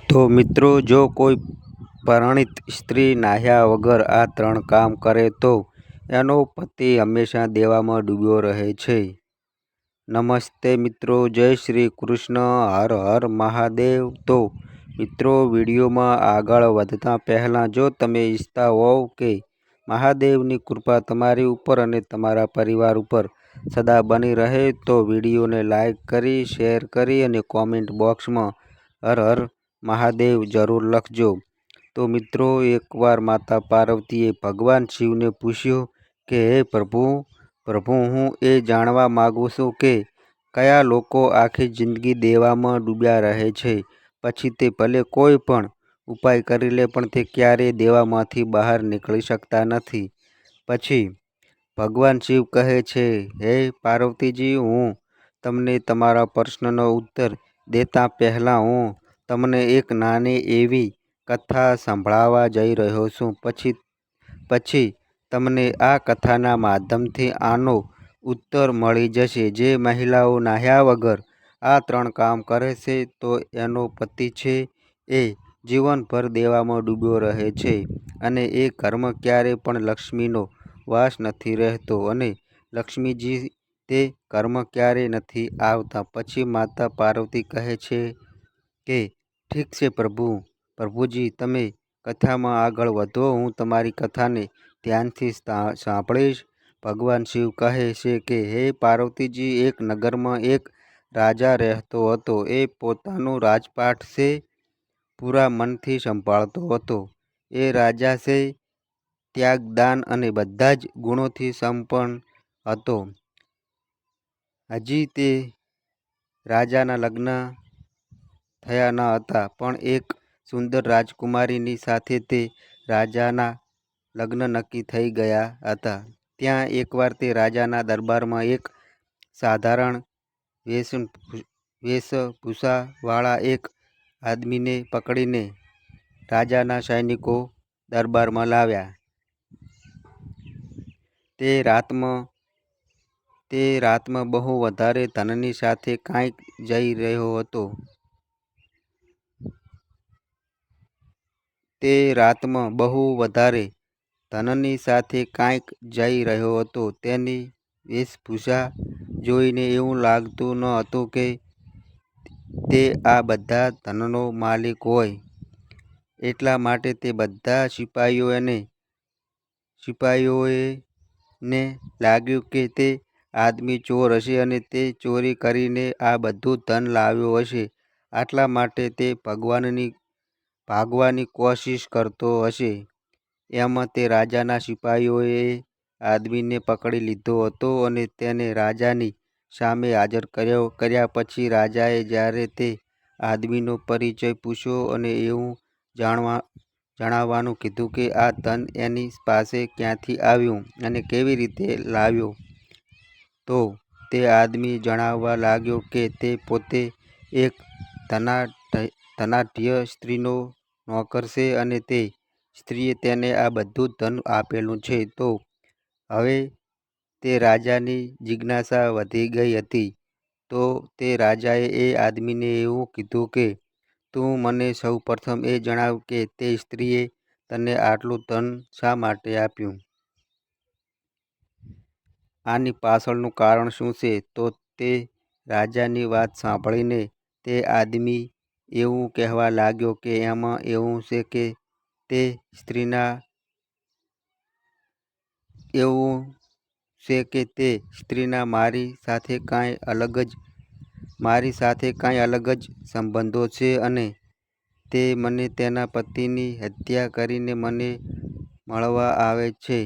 તો મિત્રો, જો કોઈ પરણિત સ્ત્રી નાહ્યા વગર આ 3 કામ કરે તો એનો પતિ હંમેશા દેવામાં ડૂબ્યો રહે છે. નમસ્તે મિત્રો, જય શ્રી કૃષ્ણ, હર હર મહાદેવ. તો મિત્રો, વિડીયોમાં આગળ વધતા પહેલાં જો તમે ઈચ્છતા હોવ કે મહાદેવની કૃપા તમારી ઉપર અને તમારા પરિવાર ઉપર સદા બની રહે તો વિડીયોને લાઈક કરી, શેર કરી અને કોમેન્ટ બોક્સમાં હર હર મહાદેવ જરૂર લખજો. તો મિત્રો, એકવાર માતા પાર્વતીએ ભગવાન શિવને પૂછ્યું કે હે પ્રભુ, હું એ જાણવા માગું છું કે કયા લોકો આખી જિંદગી દેવામાં ડૂબ્યા રહે છે, પછી તે ભલે કોઈ પણ ઉપાય કરી લે પણ તે ક્યારેય દેવામાંથી બહાર નીકળી શકતા નથી. પછી ભગવાન શિવ કહે છે, હે પાર્વતીજી, હું તમને તમારા પ્રશ્નનો ઉત્તર દેતા પહેલાં હું તમને એક નાની એવી કથા સંભળાવવા જઈ રહ્યો છું. પછી તમને આ કથાના માધ્યમથી આનો ઉત્તર મળી જશે. જે મહિલાઓ નાહ્યા વગર આ 3 કામ કરે છે તો એનો પતિ છે એ જીવનભર દેવામાં ડૂબ્યો રહે છે અને એ ઘરમાં ક્યારેય પણ લક્ષ્મીનો વાસ નથી રહેતો અને લક્ષ્મીજી તે ઘરમાં ક્યારેય નથી આવતા. પછી માતા પાર્વતી કહે છે કે ઠીક છે પ્રભુજી, તમે કથામાં આગળ વધો, હું તમારી કથાને ધ્યાનથી સાંભળીશ. ભગવાન શિવ કહે છે કે હે પાર્વતીજી, એક નગરમાં એક રાજા રહેતો હતો. એ પોતાનું રાજપાટ છે પૂરા મનથી સંભાળતો હતો. એ રાજા છે ત્યાગ, દાન અને બધા જ ગુણોથી સંપન્ન હતો. હજી તે રાજાના લગ્ન થયા ન હતા પણ એક સુંદર રાજકુમારીની સાથે તે રાજાના લગ્ન નક્કી થઈ ગયા હતા. ત્યાં એકવાર તે રાજાના દરબારમાં એક સાધારણ વેશભૂષાવાળા એક આદમીને પકડીને રાજાના સૈનિકો દરબારમાં લાવ્યા. તે રાતમાં બહુ વધારે ધનની સાથે ક્યાંક જઈ રહ્યો હતો. તેની વેશભૂષા જોઈને એવું લાગતું ન હતું કે તે આ બધા ધનનો માલિક હોય. એટલા માટે તે બધા સિપાઈઓને લાગ્યું કે તે આદમી ચોર હશે અને તે ચોરી કરીને આ બધું ધન લાવ્યો હશે. એટલા માટે તે ભાગવાની કોશિશ કરતો હશે. એમાં તે રાજાના સિપાઈઓએ એ આદમીને પકડી લીધો હતો અને તેને રાજાની સામે હાજર કર્યા. પછી રાજાએ જ્યારે તે આદમીનો પરિચય પૂછ્યો અને એવું જણાવવાનું કીધું કે આ ધન એની પાસે ક્યાંથી આવ્યું અને કેવી રીતે લાવ્યો, તો તે આદમી જણાવવા લાગ્યો કે તે પોતે એક ધનાઢ્ય સ્ત્રીનો નોકર છે અને તે સ્ત્રીએ તેને આ બધું ધન આપેલું છે. તો હવે તે રાજાની જિજ્ઞાસા વધી ગઈ હતી. તો તે રાજાએ એ આદમીને એવું કીધું કે તું મને સૌ પ્રથમ એ જણાવ કે તે સ્ત્રીએ તને આટલું ધન શા માટે આપ્યું? આની પાછળનું કારણ શું છે? તો તે રાજાની વાત સાંભળીને તે આદમી એવું કહેવા લાગ્યો કે એમાં એવું છે કે તે સ્ત્રીના મારી સાથે કાંઈ અલગ જ સંબંધો છે અને તે મને તેના પતિની હત્યા કરીને મને મળવા આવે છે.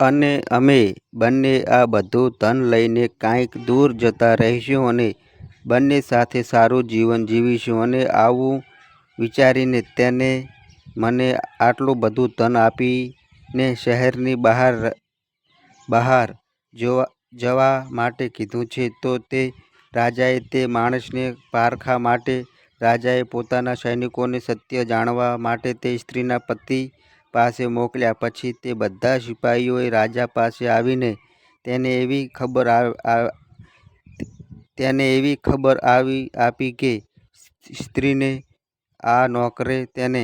અને અમે બંને આ બધું ધન લઈને ક્યાંક દૂર જતા રહીશું અને બંને સાથે સારું જીવન જીવીશું. અને આવું વિચારીને તેને મને આટલું બધું ધન આપીને શહેરની બહાર જવા માટે કીધું છે. તો તે રાજાએ તે માણસને પારખવા માટે રાજાએ પોતાના સૈનિકોને સત્ય જાણવા માટે તે સ્ત્રીના પતિ પાસે મોકલ્યા. પછી તે બધા સિપાઈઓએ રાજા પાસે આવીને તેને એવી ખબર આપી કે સ્ત્રીને આ નોકરે તેને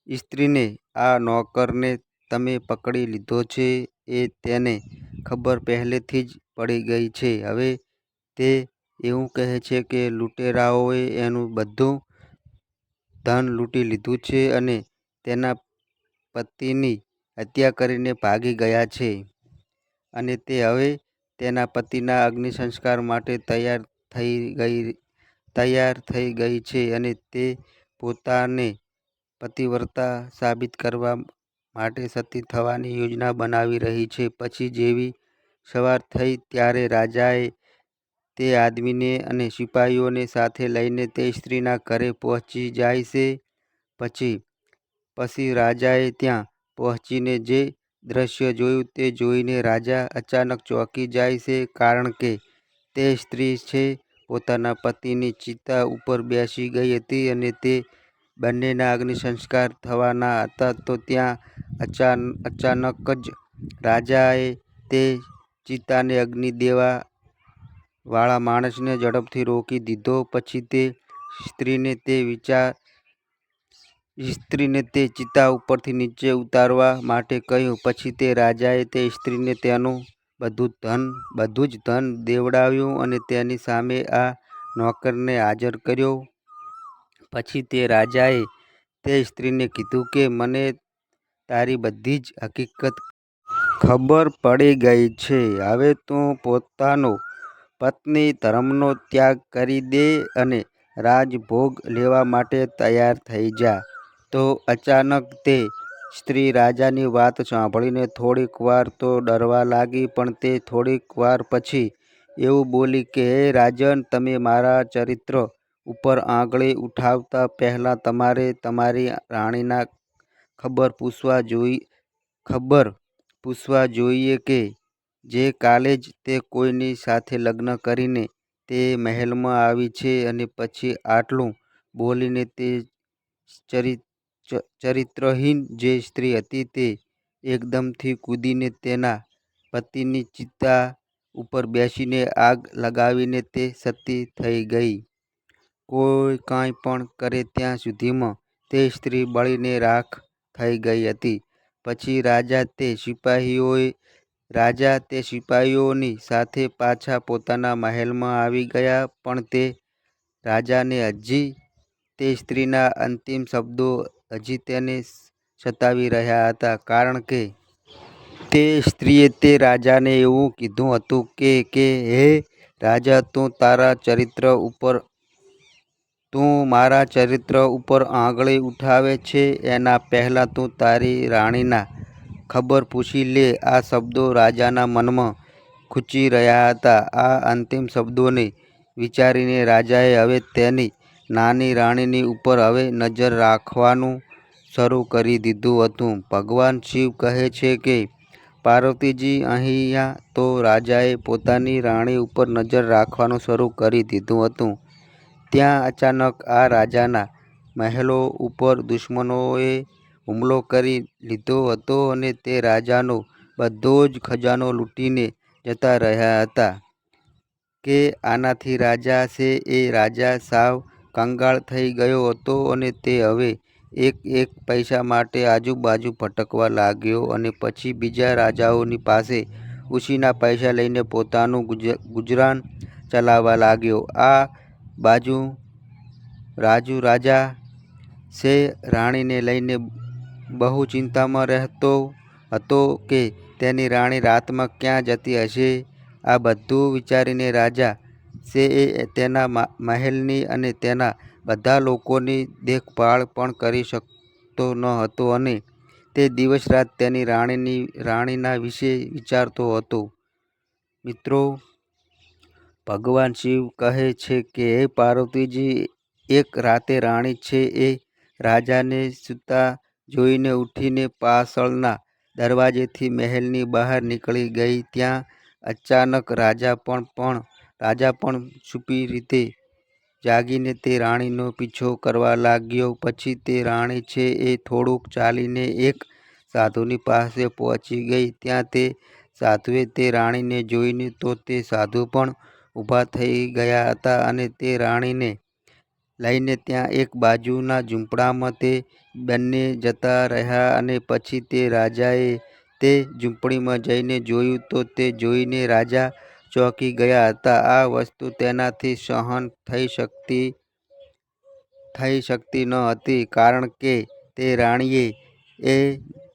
સ્ત્રીને, આ નોકરને તમે પકડી લીધો છે એ તેને ખબર પહેલેથી જ પડી ગઈ છે. હવે તે એવું કહે છે કે લૂંટેરાઓએ એનું બધું ધન લૂંટી લીધું છે અને તેના પતિની હત્યા કરીને ભાગી ગયા છે અને તે હવે તેના પતિના અગ્નિસંસ્કાર માટે તૈયાર થઈ ગઈ છે અને તે પોતાને પતિવ્રતા સાબિત કરવા માટે સતી થવાની યોજના બનાવી રહી છે. પછી જેવી સવાર થઈ ત્યારે રાજાએ તે આદમીને અને સિપાહીઓને સાથે લઈને તે સ્ત્રીના ઘરે પહોંચી જાય છે. પછી રાજાએ ત્યાં પહોંચીને જે દ્રશ્ય જોયું તે જોઈને રાજા અચાનક ચોંકી જાય છે, કારણ કે તે સ્ત્રી છે પોતાના પતિની ચિતા ઉપર બેસી ગઈ હતી અને તે બંનેના અગ્નિસંસ્કાર થવાના હતા. તો ત્યાં અચાનક જ રાજાએ તે ચિતાને અગ્નિ દેવા વાળા માણસને ઝડપથી રોકી દીધો. પછી તે સ્ત્રીને તે ચિતા ઉપરથી નીચે ઉતારવા માટે કહ્યું. પછી તે રાજાએ તે સ્ત્રીને તેનું બધું જ ધન દેવડાવ્યું અને તેની સામે આ નોકરને હાજર કર્યો. પછી તે રાજાએ તે સ્ત્રીને કીધું કે મને તારી બધી જ હકીકત ખબર પડી ગઈ છે. હવે તું પોતાનો પત્ની ધર્મનો ત્યાગ કરી દે અને રાજભોગ લેવા માટે તૈયાર થઈ જા. તો અચાનક તે સ્ત્રી રાજાની વાત સાંભળીને થોડીક વાર તો ડરવા લાગી, પણ તે થોડીક વાર પછી એવું બોલી કે હે રાજન, તમે મારા ચરિત્ર ઉપર આંગળી ઉઠાવતા પહેલા તમારે તમારી રાણીના ખબર પૂછવા જોઈએ કે જે કાલે જ તે કોઈની સાથે લગ્ન કરીને તે મહેલમાં આવી છે. અને પછી આટલું બોલીને તે ચરિત્રહીન જે સ્ત્રી હતી તે એકદમથી કૂદીને તેના પતિની ચિતા ઉપર બેસીને આગ લગાવીને તે સતી થઈ ગઈ. કોઈ કાંઈ પણ કરે ત્યાં સુધીમાં તે સ્ત્રી બળીને રાખ થઈ ગઈ હતી. પછી રાજા તે સિપાહીઓની સાથે પાછા પોતાના મહેલમાં આવી ગયા, પણ તે રાજાને હજી તે સ્ત્રીના અંતિમ શબ્દો હજી તેને સતાવી રહ્યા હતા, કારણ કે તે સ્ત્રીએ તે રાજાને એવું કીધું હતું કે હે રાજા, તું મારા ચરિત્ર ઉપર આંગળી ઉઠાવે છે એના પહેલાં તું તારી રાણીના ખબર પૂછી લે. આ શબ્દો રાજાના મનમાં ખૂંચી રહ્યા હતા. આ અંતિમ શબ્દોને વિચારીને રાજાએ હવે તેની નાની રાણીની ઉપર હવે નજર રાખવાનું શરૂ કરી દીધું હતું. ભગવાન શિવ કહે છે કે પાર્વતીજી, અહીંયા તો રાજાએ પોતાની રાણી ઉપર નજર રાખવાનું શરૂ કરી દીધું હતું. ત્યાં અચાનક આ રાજાના મહેલો ઉપર દુશ્મનોએ હુમલો કરી લીધો હતો અને તે રાજાનો બધો જ ખજાનો લૂંટીને જતા રહ્યા હતા. કે આનાથી રાજા છે એ રાજા સાવ કંગાળ થઈ ગયો હતો અને તે હવે એક પૈસા માટે આજુબાજુ ભટકવા લાગ્યો અને પછી બીજા રાજાઓની પાસે ઉછીના પૈસા લઈને પોતાનું ગુજરાન ચલાવવા લાગ્યો. આ બાજુ રાજા છે રાણીને લઈને બહુ ચિંતામાં રહેતો હતો કે તેની રાણી રાતમાં ક્યાં જતી હશે. આ બધું વિચારીને રાજા છે એ તેના મહેલની અને તેના બધા લોકોની દેખભાળ પણ કરી શકતો ન હતો અને તે દિવસ રાત તેની રાણીના વિશે વિચારતો હતો. મિત્રો, ભગવાન શિવ કહે છે કે હે પાર્વતીજી, એક રાતે રાણી છે એ રાજાને સૂતા જોઈને ઉઠીને પાછળના દરવાજેથી મહેલની બહાર નીકળી ગઈ. ત્યાં અચાનક રાજા પણ છુપી રીતે જાગીને તે રાણીનો પીછો કરવા લાગ્યો. પછી તે રાણી છે એ થોડુંક ચાલીને એક સાધુની પાસે પહોંચી ગઈ. ત્યાં તે સાધુએ તે રાણીને જોઈને તો તે સાધુ પણ ઊભા થઈ ગયા હતા અને તે રાણીને લઈને ત્યાં એક બાજુના ઝૂંપડામાં તે બંને જતા રહ્યા અને પછી તે રાજાએ તે ઝૂંપડીમાં જઈને જોયું તો તે જોઈને રાજા ચોંકી ગયા હતા. આ વસ્તુ તેનાથી સહન થઈ શકતી ન હતી, કારણ કે તે રાણીએ એ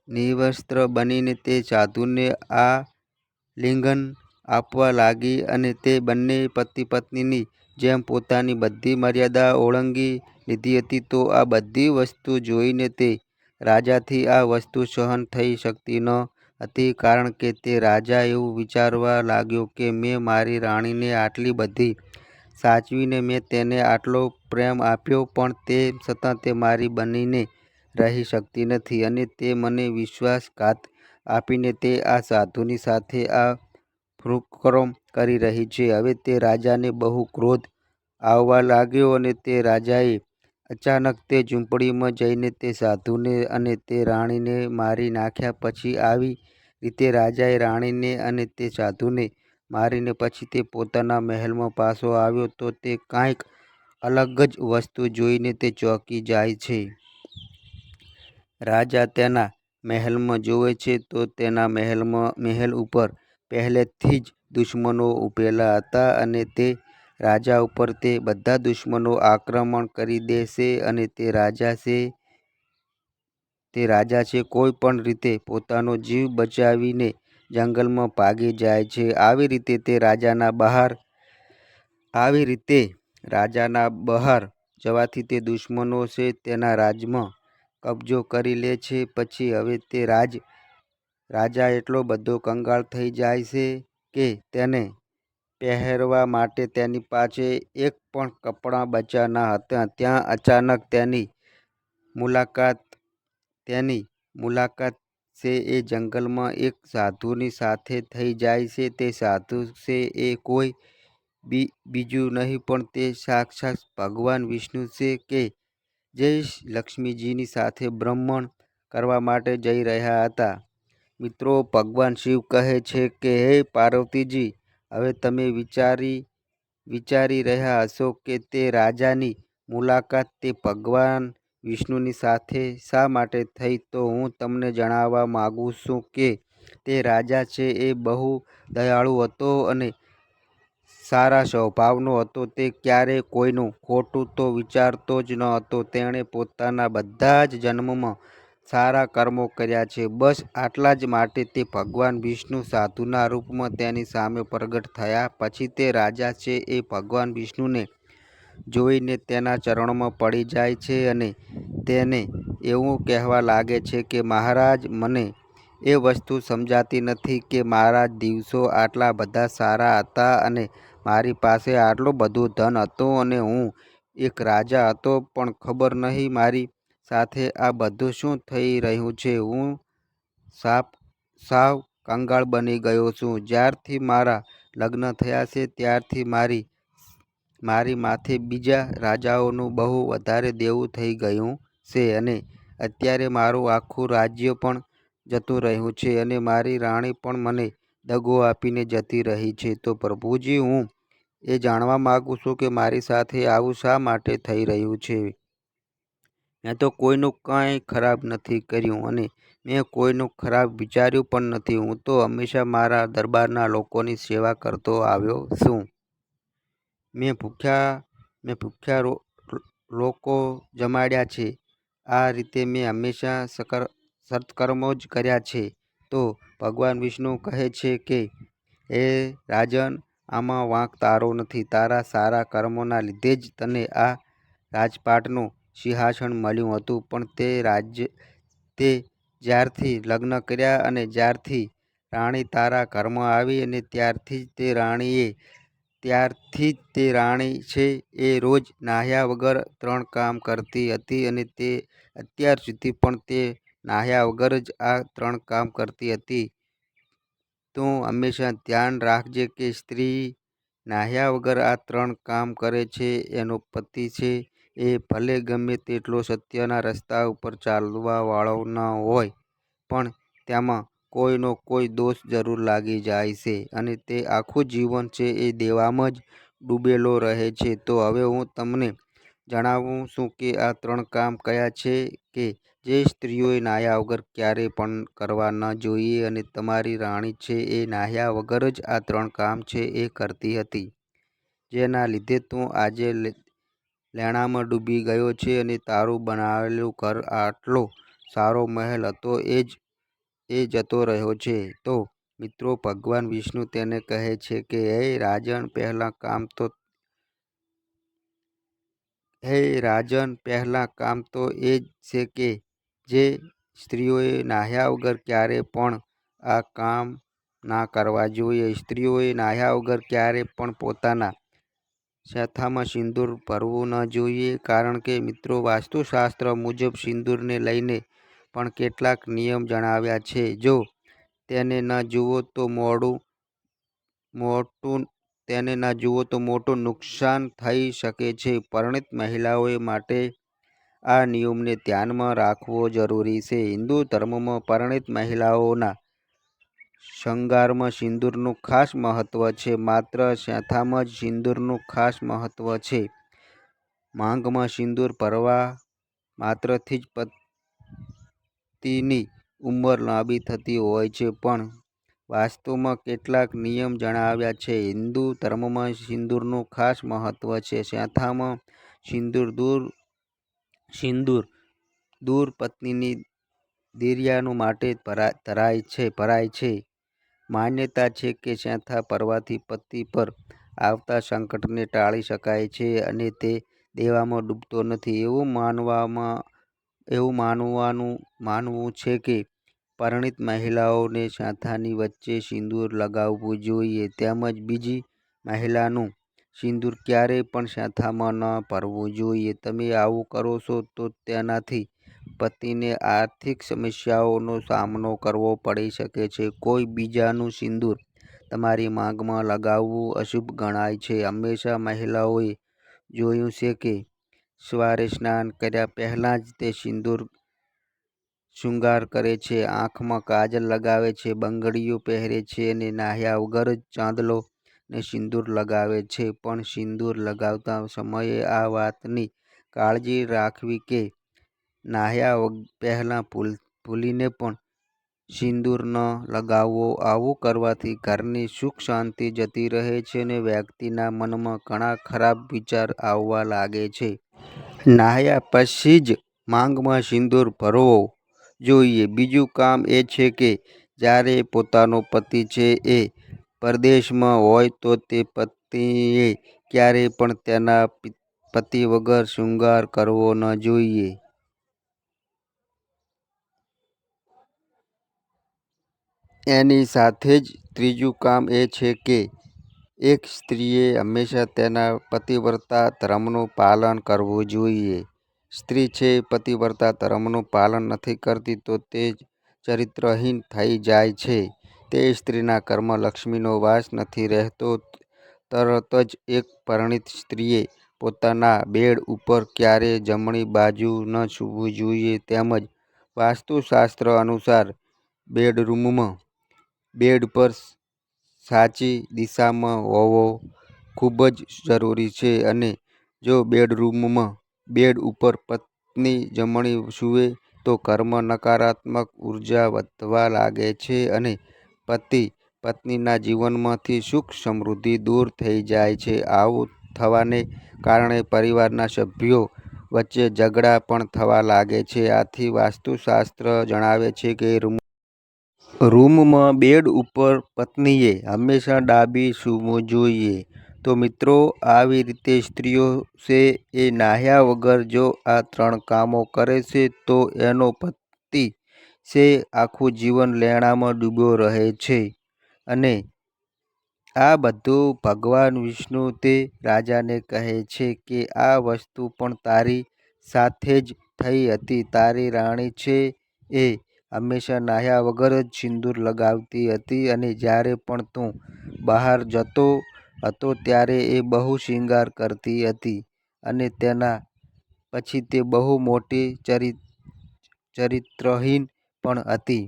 નિર્વસ્ત્ર બનીને તે સાધુને આલિંગન આપવા લાગી અને તે બંને પતિ પત્નીની જેમ પોતાની બધી મર્યાદા ઓળંગી લીધી હતી. તો આ બધી વસ્તુ જોઈને તે રાજાથી આ વસ્તુ સહન થઈ શકતી ન હતી, કારણ કે તે રાજા એવું વિચારવા લાગ્યો કે મેં મારી રાણીને આટલી બધી સાચવીને મેં તેને આટલો પ્રેમ આપ્યો, પણ તેમ છતાં તે મારી બનીને રહી શકતી નથી અને તે મને વિશ્વાસઘાત આપીને તે આ સાધુની સાથે આ કૃત્રિમ કરી રહી છે. હવે તે રાજાને બહુ ક્રોધ આવવા લાગ્યો અને તે રાજાએ અચાનક તે ઝૂંપડીમાં જઈને તે સાધુને અને તે રાણીને મારી નાખ્યા. પછી આવી રીતે રાજાએ રાણીને અને તે સાધુને મારીને પછી તે પોતાના મહેલમાં પાછો આવ્યો તો તે કાંઈક અલગ જ વસ્તુ જોઈને તે ચોંકી જાય છે. રાજા તેના મહેલમાં જોવે છે તો તેના મહેલ ઉપર પહેલેથી જ દુશ્મનો ઊભેલા હતા અને તે રાજા ઉપર તે બધા દુશ્મનો આક્રમણ કરી દે છે અને તે રાજા છે કોઈ પણ રીતે પોતાનો જીવ બચાવીને જંગલમાં ભાગી જાય છે. આવી રીતે રાજાના બહાર જવાથી તે દુશ્મનો છે તેના રાજમાં કબજો કરી લે છે. પછી હવે તે રાજા એટલો બધો કંગાળ થઈ જાય છે કે તેને પહેરવા માટે તેની પાસે એક પણ કપડાં બચ્યા ન હતા. ત્યાં અચાનક તેની મુલાકાત છે એ જંગલમાં એક સાધુની સાથે થઈ જાય છે. તે સાધુ છે એ કોઈ બીજું નહીં પણ તે સાક્ષાત ભગવાન વિષ્ણુ છે કે જે લક્ષ્મીજીની સાથે ભ્રમણ કરવા માટે જઈ રહ્યા હતા. મિત્રો, ભગવાન શિવ કહે છે કે હે પાર્વતીજી, હવે તમે વિચારી રહ્યા હશો કે તે રાજાની મુલાકાત તે ભગવાન વિષ્ણુની સાથે શા માટે થઈ. તો હું તમને જણાવવા માંગુ છું કે તે રાજા છે એ બહુ દયાળુ હતો અને સારા સ્વભાવનો હતો. તે ક્યારેય કોઈનું ખોટું તો વિચારતો જ ન હતો. તેણે પોતાના બધા જ જન્મમાં સારા કર્મો કર્યા છે. બસ આટલા જ માટે તે ભગવાન વિષ્ણુ સાધુના રૂપમાં તેની સામે પ્રગટ થયા. પછી તે રાજા છે એ ભગવાન વિષ્ણુને જોઈને તેના ચરણોમાં પડી જાય છે અને તેને એવું કહેવા લાગે છે કે મહારાજ, મને એ વસ્તુ સમજાતી નથી કે મારા દિવસો આટલા બધા સારા હતા અને મારી પાસે આટલું બધું ધન હતું અને હું એક રાજા હતો, પણ ખબર નહીં મારી સાથે આ બધું શું થઈ રહ્યું છે. હું સાવ કંગાળ બની ગયો છું. જ્યારથી મારા લગ્ન થયા છે ત્યારથી મારી માથે બીજા રાજાઓનું બહુ વધારે દેવું થઈ ગયું છે અને અત્યારે મારું આખું રાજ્ય પણ જતું રહ્યું છે અને મારી રાણી પણ મને દગો આપીને જતી રહી છે. તો પ્રભુજી, હું એ જાણવા માંગુ છું કે મારી સાથે આવું શા માટે થઈ રહ્યું છે. મેં તો કોઈનું કંઈ ખરાબ નથી કર્યું અને મેં કોઈનું ખરાબ વિચાર્યું પણ નથી. હું તો હંમેશા મારા દરબારના લોકોની સેવા કરતો આવ્યો છું. મેં ભૂખ્યા લોકો જમાડ્યા છે. આ રીતે મેં હંમેશા સત્કર્મો જ કર્યા છે. તો ભગવાન વિષ્ણુ કહે છે કે હે રાજન, આમાં વાંક તારો નથી. તારા સારા કર્મોના લીધે જ તને આ રાજપાટનું સિંહાસન મળ્યું હતું. પણ તે જ્યારથી લગ્ન કર્યા અને જ્યારથી રાણી તારા ઘરમાં આવી અને ત્યારથી જ તે રાણી છે એ રોજ નાહ્યા વગર 3 કામ કરતી હતી અને તે અત્યાર સુધી પણ તે નાહ્યા વગર જ આ 3 કામ કરતી હતી. તું હંમેશા ધ્યાન રાખજે કે સ્ત્રી નાહ્યા વગર આ 3 કામ કરે છે, એનો પતિ છે એ ભલે ગમે તેટલો સત્યના રસ્તા ઉપર ચાલવા વાળો ન હોય, પણ તેમાં કોઈનો કોઈ દોષ જરૂર લાગી જાય છે અને તે આખું જીવન છે એ દેવામાં જ ડૂબેલો રહે છે. તો હવે હું તમને જણાવું છું કે આ 3 કામ કયા છે કે જે સ્ત્રીઓએ નાહ્યા વગર ક્યારેય પણ કરવા ન જોઈએ અને તમારી રાણી છે એ નાહ્યા વગર જ આ 3 કામ છે એ કરતી હતી. જેના લીધે તું આજે લેણામાં ડૂબી ગયો છે અને તારું બનાવેલું ઘર આટલો સારો મહેલ હતો એ જતો રહ્યો છે. તો મિત્રો ભગવાન વિષ્ણુ તેને કહે છે કે હે રાજન પહેલાં કામ તો એ જ છે કે જે સ્ત્રીઓએ નાહ્યા વગર ક્યારે પણ આ કામ ના કરવા જોઈએ. સ્ત્રીઓએ નાહ્યા વગર ક્યારે પણ પોતાના શેથામાં સિંદૂર ભરવું ન જોઈએ. કારણ કે મિત્રો વાસ્તુશાસ્ત્ર મુજબ સિંદૂરને લઈને પણ કેટલાક નિયમ જણાવ્યા છે. જો તેને ન જુઓ તો મોટું નુકસાન થઈ શકે છે. પરિણીત મહિલાઓ માટે આ નિયમને ધ્યાનમાં રાખવો જરૂરી છે. હિન્દુ ધર્મમાં પરિણીત મહિલાઓના શણગારમાં સિંદૂરનું ખાસ મહત્વ છે. માત્ર શેથામાં જ સિંદૂરનું ખાસ મહત્વ છે. માંગમાં સિંદૂર ભરવા માત્રથી જ પતિની ઉંમર લાંબી થતી હોય છે. પણ વાસ્તુમાં કેટલાક નિયમ જણાવ્યા છે. હિન્દુ ધર્મમાં સિંદૂરનું ખાસ મહત્વ છે. શેથામાં સિંદૂર દૂર પત્નીની દીર્ઘાયુ માટે ભરાય છે. માન્યતા છે કે શેથા ભરવાથી પતિ પર આવતા સંકટને ટાળી શકાય છે અને તે દેવામાં ડૂબતો નથી. એવું માનવું છે કે પરિણીત મહિલાઓને શેથાની વચ્ચે સિંદૂર લગાવવું જોઈએ. તેમજ બીજી મહિલાનું સિંદૂર ક્યારેય પણ શેથામાં ન ભરવું જોઈએ. તમે આવું કરો છો તો તેનાથી પતિને આર્થિક સમસ્યાઓનો સામનો કરવો પડી શકે છે. કોઈ બીજાનું સિંદૂર તમારી માંગમાં લગાવવું અશુભ ગણાય છે. હંમેશા મહિલાઓએ જોયું છે કે સવારે સ્નાન કર્યા પહેલાં જ તે શૃંગાર કરે છે, આંખમાં કાજલ લગાવે છે, બંગડીઓ પહેરે છે અને નાહ્યા વગર જ ચાંદલો ને સિંદૂર લગાવે છે. પણ સિંદૂર લગાવતા સમયે આ વાતની કાળજી રાખવી કે નાહ્યા પહેલાં ભૂલીને પણ સિંદૂર ન લગાવવો. આવું કરવાથી ઘરની સુખ શાંતિ જતી રહે છે અને વ્યક્તિના મનમાં ઘણા ખરાબ વિચાર આવવા લાગે છે. નાહ્યા પછી જ માંગમાં સિંદૂર ભરવો જોઈએ. બીજું કામ એ છે કે જ્યારે પોતાનો પતિ છે એ પરદેશમાં હોય તો તે પત્નીએ ક્યારેય પણ તેના પતિ વગર શૃંગાર કરવો ન જોઈએ. એની સાથે જ ત્રીજું કામ એ છે કે એક સ્ત્રીએ હંમેશા તેના પતિવ્રતા ધર્મનું પાલન કરવું જોઈએ. સ્ત્રી છે પતિવ્રતા ધર્મનું પાલન નથી કરતી તો તે ચરિત્રહીન થઈ જાય છે. તે સ્ત્રીના ઘરમાં લક્ષ્મીનો વાસ નથી રહેતો. તરત જ એક પરિણીત સ્ત્રીએ પોતાના બેડ ઉપર ક્યારેય જમણી બાજુ ન સૂવું જોઈએ. તેમજ વાસ્તુશાસ્ત્ર અનુસાર બેડ પર સાચી દિશામાં હોવો ખૂબ જ જરૂરી છે અને જો બેડ ઉપર પત્ની જમણી સૂવે તો ઘરમાં નકારાત્મક ઉર્જા વધવા લાગે છે અને પત્નીના જીવનમાંથી સુખ સમૃદ્ધિ દૂર થઈ જાય છે. આવું થવાને કારણે પરિવારના સભ્યો વચ્ચે ઝઘડા પણ થવા લાગે છે. આથી વાસ્તુશાસ્ત્ર જણાવે છે કે રૂમમાં બેડ ઉપર પત્નીએ હંમેશા ડાબી સૂવું જોઈએ. તો મિત્રો આવી રીતે સ્ત્રીઓ છે એ નાહ્યા વગર જો આ 3 કામો કરે છે તો એનો પતિ છે આખું જીવન લેણામાં ડૂબ્યો રહે છે. અને આ બધું ભગવાન વિષ્ણુ તે રાજાને કહે છે કે આ વસ્તુ પણ તારી સાથે જ થઈ હતી. તારી રાણી છે એ હંમેશા નાહ્યા વગર જ સિંદૂર લગાવતી હતી અને જ્યારે પણ તું બહાર જતો હતો ત્યારે એ બહુ શૃંગાર કરતી હતી અને તેના પછી તે બહુ મોટી ચરિત્રહીન પણ હતી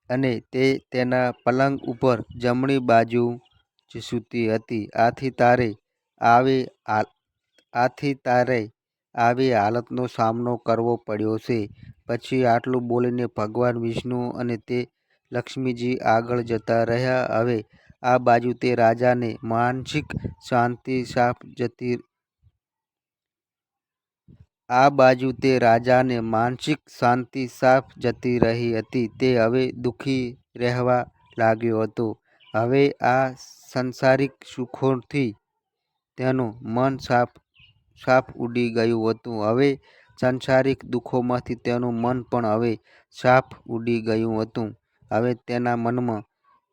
અને તે તેના પલંગ ઉપર જમણી બાજુ જ સૂતી હતી. આથી તારે આવી આથી તારે આવી હાલતનો સામનો કરવો પડ્યો છે. પછી આટલું બોલીને ભગવાન વિષ્ણુ અને તે લક્ષ્મીજી આગળ જતા રહ્યા. હવે આ બાજુ તે રાજાને માનસિક શાંતિ સાફ જતી રહી હતી. તે હવે દુઃખી રહેવા લાગ્યો હતો. હવે આ સંસારિક સુખોથી તેનું મન સાફ ઉડી ગયું હતું. હવે સંસારિક દુઃખોમાંથી તેનું મન પણ હવે સાફ ઉડી ગયું હતું. હવે તેના મનમાં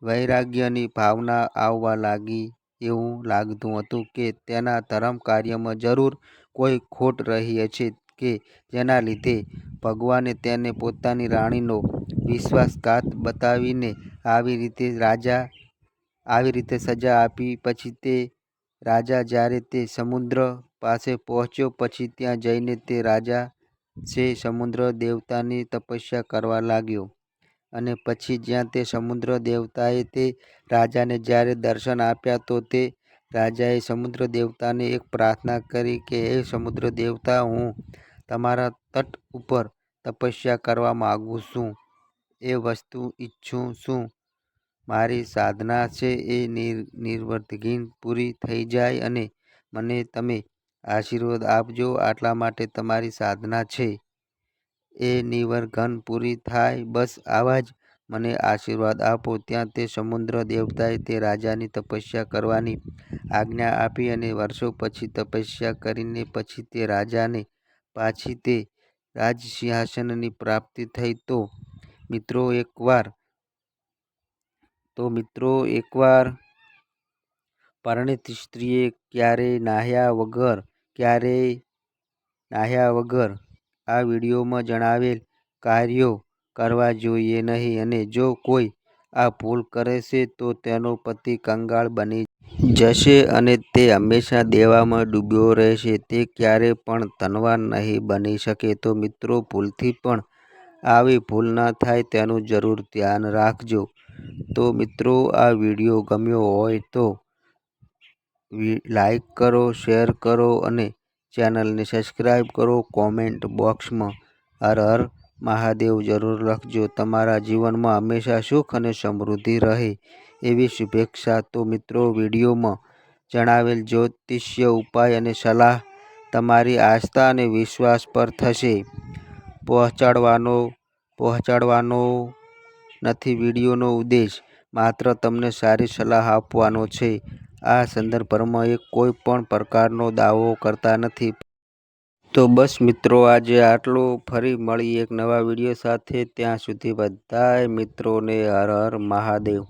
વૈરાગ્યની ભાવના આવવા લાગી. એવું લાગતું હતું કે તેના ધર્મ કાર્યમાં જરૂર કોઈ ખોટ રહી હશે કે જેના લીધે ભગવાને તેને પોતાની રાણીનો વિશ્વાસઘાત બતાવીને આવી રીતે સજા આપી. પછી તે રાજા જ્યારે તે સમુદ્ર પાસે પહોંચ્યો પછી ત્યાં જઈને તે રાજા સમુદ્ર દેવતાની તપસ્યા કરવા લાગ્યો. અને પછી જ્યાં તે સમુદ્ર દેવતાએ તે રાજાને જ્યારે દર્શન આપ્યા તો તે રાજાએ સમુદ્ર દેવતાને એક પ્રાર્થના કરી કે હે સમુદ્ર દેવતા, હું તમારા તટ ઉપર તપસ્યા કરવા માગું છું. એ વસ્તુ ઈચ્છું છું. મારી સાધના છે એ નિર્વિઘ્ને પૂરી થઈ જાય અને મને તમે આશીર્વાદ આપજો. આટલા માટે તમારી સાધના છે એ નિર્વિઘ્ને પૂરી થાય. બસ આવા જ મને આશીર્વાદ આપો. ત્યાં તે સમુદ્ર દેવતાએ તે રાજાની તપસ્યા કરવાની આજ્ઞા આપી અને વર્ષો પછી તપસ્યા કરીને પછી તે રાજાને પાછી તે રાજસિંહાસનની પ્રાપ્તિ થઈ. તો મિત્રો એકવાર પરિણીત સ્ત્રીએ ક્યારેય નાહ્યા વગર આ વિડીયોમાં જણાવેલ કાર્યો કરવા જોઈએ નહીં. અને જો કોઈ આ ભૂલ કરે છે તો તેનો પતિ કંગાળ બની જશે અને તે હંમેશા દેવામાં ડૂબ્યો રહેશે. તે ક્યારેય પણ ધનવાન નહીં બની શકે. તો મિત્રો ભૂલથી પણ આવી ભૂલ ન થાય તેનું જરૂર ધ્યાન રાખજો. તો મિત્રો આ વિડીયો ગમ્યો હોય તો લાઈક કરો, શેર કરો અને ચેનલને સબસ્ક્રાઈબ કરો. કોમેન્ટ બોક્સમાં હર હર મહાદેવ જરૂર લખજો. તમારા જીવનમાં હંમેશા સુખ અને સમૃદ્ધિ રહે એવી શુભેચ્છા. તો મિત્રો વિડીયોમાં જણાવેલ જ્યોતિષીય ઉપાય અને સલાહ તમારી આસ્થા અને વિશ્વાસ પર થશે પહોંચાડવાનો નથી. વિડીયોનો ઉદ્દેશ માત્ર તમને સારી સલાહ આપવાનો છે. આ સંદર્ભમાં કોઈ પણ પ્રકારનો દાવો કરતા નથી. તો બસ મિત્રો આજે આટલું. ફરી મળીએ એક નવા વિડીયો સાથે. ત્યાં સુધી બધાય મિત્રોને હર હર મહાદેવ.